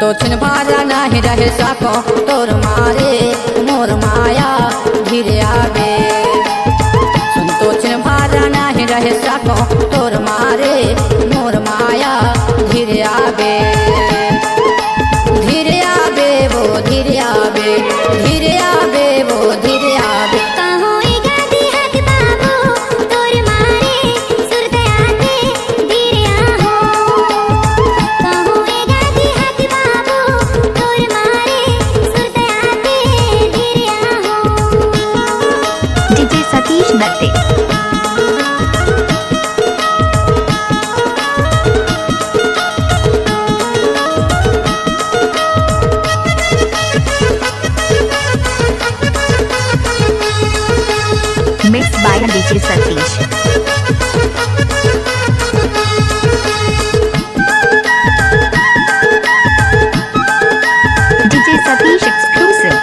संतोषन भारा नाही रहे साको तोर मारे मोर माया धीरे आवे। संतोषन भारा नाही रहे साको तोर मारे मोर माया धीरे आवे। धीरे आवे वो धीरे आवे, धीरे आवे वो धीरे आवे। सतीश नत्ते mix by DJ Satish. DJ Satish exclusive.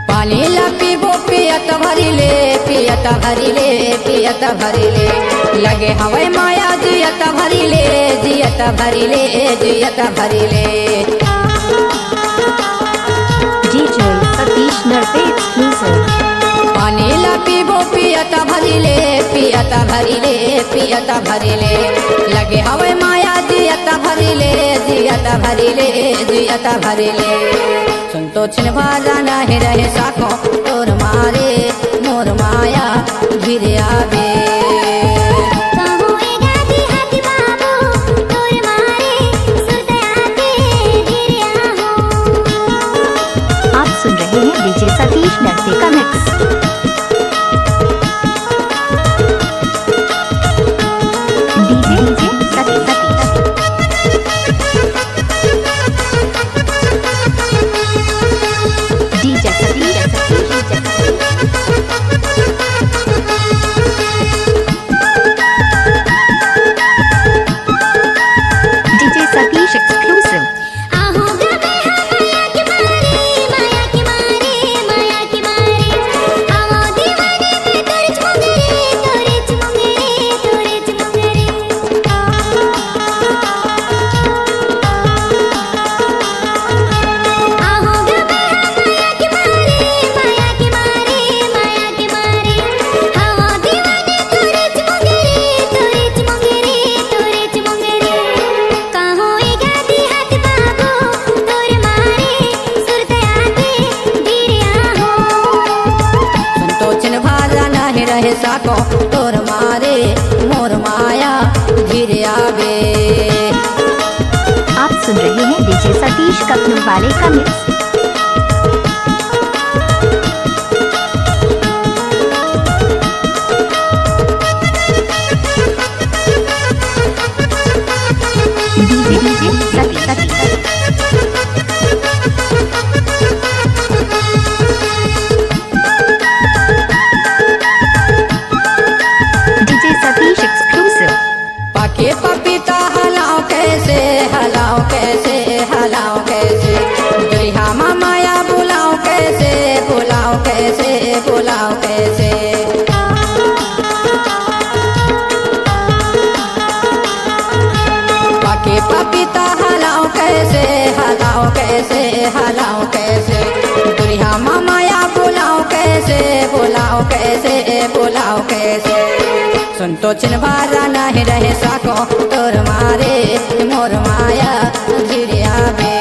पानी ला पीबो पियत भरिले, पियत भरिले, पियत भरिले। लगे हवे माया जियत भरिले, जियत भरिले, जियत भरिले। डीजे सतीश नत्ते एक्सक्लूसिव। पानी ला पीबो पियत भरिले, पियत भरिले, पियत भरिले। लगे हवे माया जियत भरिले, जियत भरिले, जियत भरिले। संतोषन भारा नाही रहे साको तोर मारे मोर माया धीरे आवे। आप सुन रहे हैं डीजे सतीश नत्ते का मिक्स। डीजे सतीश रहे साको तोर मारे मोर माया धीरे आवे। आप सुन रहे हैं डीजे सतीश कपनू वाले का मिक्स। डीजे सतीश पाके पपीता हलाओ कैसे, हलाओ कैसे, हलाओ कैसे। दुल्हा माया बुलाओ कैसे, बुलाओ कैसे, बुलाओ कैसे। पाके पपीता हलाओ कैसे, हलाओ कैसे, हलाओ कैसे। दुल्हा माया बुलाओ कैसे, बुलाओ कैसे, बुलाओ कैसे। संतोषन भारा नाही रहे साको तोर मारे मोर माया धीरे आवे।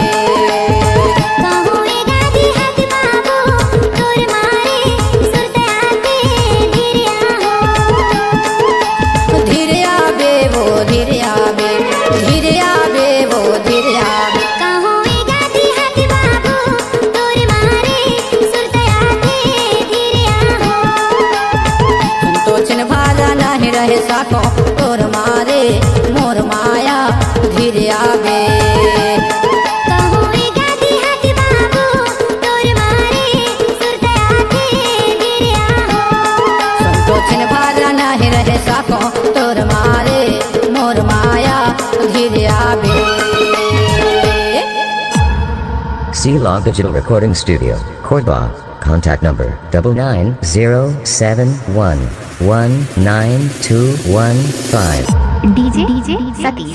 धीरे आवे वो धीरे आवे, धीरे आवे वो धीरे आवे। संतोषन भारा नाही रहे साको तोर मारे मोर माया धीरे आवे। संतोषन भारा नाही रहे साको तोर मारे मोर माया धीरे आवे। C-Log Digital Recording Studio, Cordoba. Contact number 9907119215. DJ Satish.